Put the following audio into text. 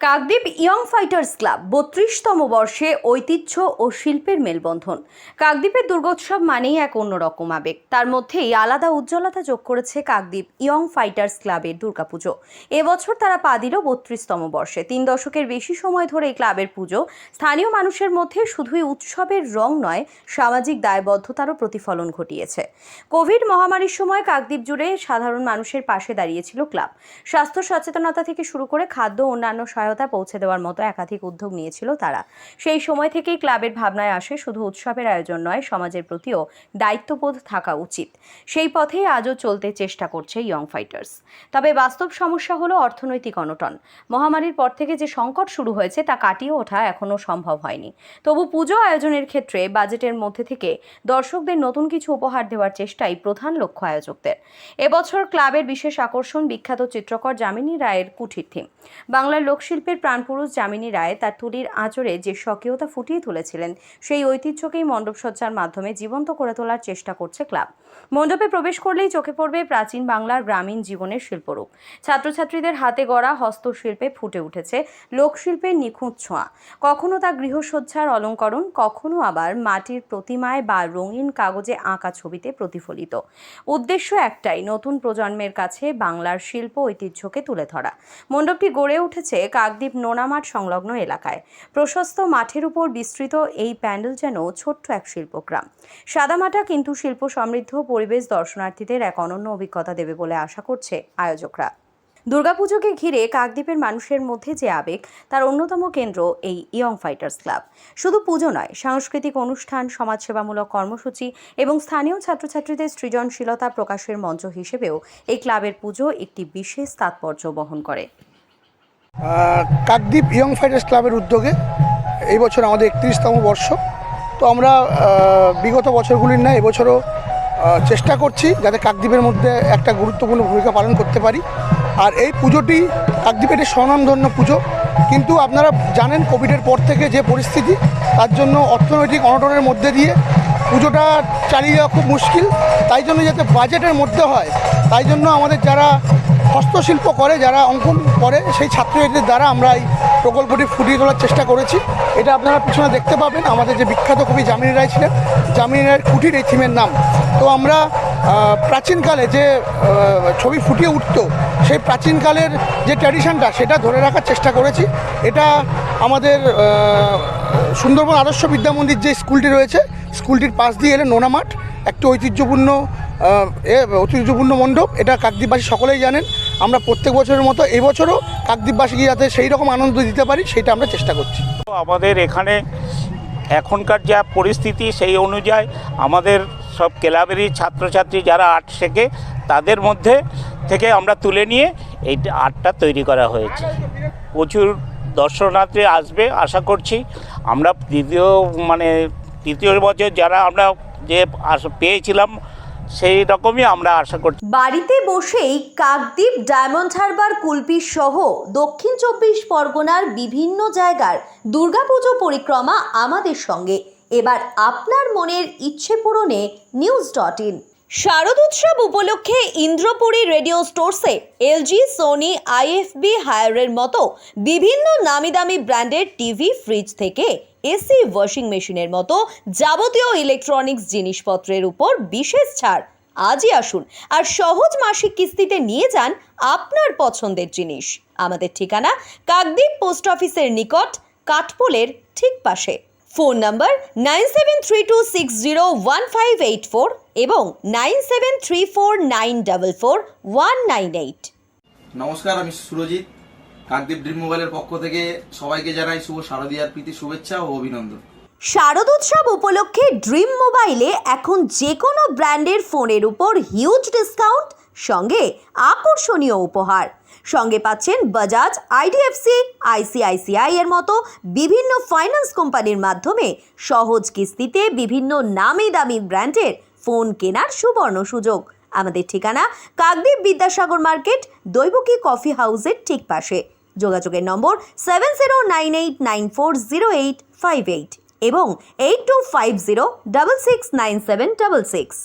Kakdwip young fighters club ৩২তম বর্ষে ঐতিহ্য ও শিল্পের মেলবন্ধন। কাকদ্বীপের দুর্গোৎসব মানেই এক অন্যরকম আবেগ। তার মধ্যেই আলাদা উজ্জ্বলতা যোগ করেছে কাকদ্বীপ ইয়ং ফাইটার্স ক্লাবের দুর্গাপুজো। এবছর তারা পা দিল ৩২তম বর্ষে। ৩ দশকের বেশি সময় ধরে এই ক্লাবের পুজো স্থানীয় মানুষের মধ্যে শুধুই উৎসবের রং নয়, সামাজিক দায়বদ্ধতারও প্রতিফলন ঘটিয়েছে। কোভিড মহামারীর সময় কাকদ্বীপ জুড়ে সাধারণ মানুষের পাশে দাঁড়িয়েছিল ক্লাব। স্বাস্থ্য সচেতনতা থেকে শুরু করে খাদ্য ও অন্যান্য সহায়তা পৌঁছে দেওয়ার মতো একাধিক উদ্যোগ নিয়েছিল তারা। সেই সময় থেকেই ক্লাবের ভাবনায় আসে শুধু উৎসবের আয়োজন নয়, সমাজের প্রতিও দায়িত্ববোধ থাকা উচিত। সেই পথেই আজও চলতে চেষ্টা করছে ইয়ং ফাইটার্স। তবে বাস্তব সমস্যা হলো অর্থনৈতিক অনটন। মহামারীর পর থেকে যে সংকট শুরু হয়েছে তা কাটিয়ে ওঠা এখনো সম্ভব হয়নি। তবু পুজো আয়োজনের ক্ষেত্রে বাজেটের মধ্যে থেকে দর্শকদের নতুন কিছু উপহার দেওয়ার চেষ্টাই প্রধান লক্ষ্য আয়োজকদের। এবছর ক্লাবের বিশেষ আকর্ষণ বিখ্যাত চিত্রকর যামিনী রায়ের কুঠির থিম। বাংলার লোকশিল্পের প্রাণপুরুষ যামিনী রায় তার তুলির আঁচড়ে যে স্বকীয়তা ফুটিয়ে তুলেছিলেন, সেই ঐতিহ্যকেই মণ্ডপসজ্জার মাধ্যমে জীবন্ত করে তোলার চেষ্টা করছে ক্লাব। মণ্ডপে প্রবেশ করলেই চোখে পড়বে প্রাচীন বাংলার গ্রামীণ জীবনের শিল্পরূপ। ছাত্রছাত্রীদের হাতে গড়া হস্তশিল্পে ফুটে উঠেছে লোকশিল্পের নিখুঁত ছোঁয়া। কখনো তা গৃহসজ্জার অলঙ্করণ, কখনো আবার মাটির প্রতিমায় বা রঙিন কাগজে আঁকা ছবিতে প্রতিফলিত। উদ্দেশ্য একটাই, নতুন প্রজন্মের কাছে বাংলার শিল্প ঐতিহ্যকে তুলে ধরা। মণ্ডপটি গড়ে উঠেছে কাকদ্বীপ নোনামাঠ সংলগ্ন এলাকায়। প্রশস্ত মাঠের উপর বিস্তৃত এই প্যান্ডেল যেন ছোট্ট এক শিল্পগ্রাম। সাদামাটা কিন্তু শিল্প সমৃদ্ধ পরিবেশ দর্শনার্থীদের এক অনন্য অভিজ্ঞতা দেবে বলে আশা করছে আয়োজকরা। দুর্গাপুজোকে ঘিরে কাকদ্বীপের মানুষের মধ্যে যে আবেগ, তার অন্যতম কেন্দ্র এই ইয়ং ফাইটার্স ক্লাব। শুধু পুজো নয়, সাংস্কৃতিক অনুষ্ঠান, সমাজসেবামূলক কর্মসূচি এবং স্থানীয় ছাত্রছাত্রীদের সৃজনশীলতা প্রকাশের মঞ্চ হিসেবেও এই ক্লাবের পুজো একটি বিশেষ তাৎপর্য বহন করে। কাকদ্বীপ ইয়ং ফাইটার্স ক্লাবের উদ্যোগে এই বছর আমাদের ৩১তম বর্ষ। তো আমরা বিগত বছরগুলির ন্যায় এবছরও চেষ্টা করছি যাতে কাকদ্বীপের মধ্যে একটা গুরুত্বপূর্ণ ভূমিকা পালন করতে পারি। আর এই পুজোটি কাকদ্বীপের একটি স্বনামধন্য পুজো, কিন্তু আপনারা জানেন কোভিডের পর থেকে যে পরিস্থিতি, তার জন্য অর্থনৈতিক অনটনের মধ্যে দিয়ে পুজোটা চালিয়ে যাওয়া খুব মুশকিল। তাই জন্য যাতে বাজেটের মধ্যে হয়, তাই জন্য আমাদের যারা হস্তশিল্প করে, যারা অঙ্কন করে, সেই ছাত্রছাত্রীদের দ্বারা আমরা এই প্রকল্পটি ফুটিয়ে তোলার চেষ্টা করেছি। এটা আপনারা পিছনে দেখতে পাবেন, আমাদের যে বিখ্যাত কবি যামিনী রায় ছিলেন, যামিনী রায়ের কুঠির এই থিমের নাম। তো আমরা প্রাচীনকালে যে ছবি ফুটিয়ে উঠত, সেই প্রাচীনকালের যে ট্র্যাডিশনটা সেটা ধরে রাখার চেষ্টা করেছি। এটা আমাদের সুন্দরবন আদর্শ বিদ্যা মন্দির যে স্কুলটি রয়েছে, স্কুলটির পাশ দিয়ে এলে নোনামাঠ, একটি ঐতিহ্যপূর্ণ মণ্ডপ। এটা কাকদ্বীপবাসী সকলেই জানেন। আমরা প্রত্যেক বছরের মতো এবছরও কাকদ্বীপবাসীকে যাতে সেই রকম আনন্দ দিতে পারি, সেটা আমরা চেষ্টা করছি। আমাদের এখানে এখনকার যা পরিস্থিতি, সেই অনুযায়ী আমাদের সব ক্লাবেরই ছাত্রছাত্রী যারা আর্ট শেখে, তাদের মধ্যে থেকে আমরা তুলে নিয়ে এই আর্টটা তৈরি করা হয়েছে। প্রচুর দর্শনার্থী আসবে আশা করছি। আমরা তৃতীয় বছর যারা আমরা যে পেয়েছিলাম, সেই রকমই আমরা আশা করছি। বাড়িতে বসেই কাকদ্বীপ, ডায়মন্ড হারবার, কুলপি সহ দক্ষিণ ২৪ পরগনার বিভিন্ন জায়গার দুর্গাপুজো পরিক্রমা আমাদের সঙ্গে। এবার আপনার মনের ইচ্ছে পূরণে news.in। শারদোৎসব উপলক্ষে ইন্দ্রপুরী রেডিও স্টোরসে এলজি, সোনি, আইএফবি, হায়ারের মতো বিভিন্ন নামি দামি ব্র্যান্ডের টিভি, ফ্রিজ থেকে এসি, ওয়াশিং মেশিনের মতো যাবতীয় ইলেকট্রনিক্স জিনিসপত্রের উপর বিশেষ ছাড়। আজই আসুন আর সহজ মাসিক কিস্তিতে নিয়ে যান আপনার পছন্দের জিনিস। আমাদের ঠিকানা কাকদ্বীপ পোস্ট অফিসের নিকট, কাঠপোলের ঠিক পাশে। ফোন নাম্বার 9732601584 এবং 9734944198। নমস্কার, আমি সুরজিৎ। কাকদ্বীপ ড্রিম মোবাইলের পক্ষ থেকে সবাইকে জানাই শুভ শারদীয়ার প্রীতি শুভেচ্ছা ও অভিনন্দন। শারদোৎসব উপলক্ষে ড্রিম মোবাইলে এখন যে কোনো ব্র্যান্ডের ফোনের উপর হিউজ ডিসকাউন্ট, সঙ্গে আকর্ষণীয় উপহার। সঙ্গে পাচ্ছেন বাজাজ, আইডিএফসি, আইসিআইসিআই এর মতো বিভিন্ন ফাইন্যান্স কোম্পানির মাধ্যমে সহজ কিস্তিতে বিভিন্ন নামি দামি ব্র্যান্ডের ফোন কেনার সুবর্ণ সুযোগ। আমাদের ঠিকানা কাকদ্বীপ বিদ্যাসাগর মার্কেট, দৈবকী কফি হাউসের ঠিক পাশে। যোগাযোগের নম্বর 7098940858 এবং 8250669766।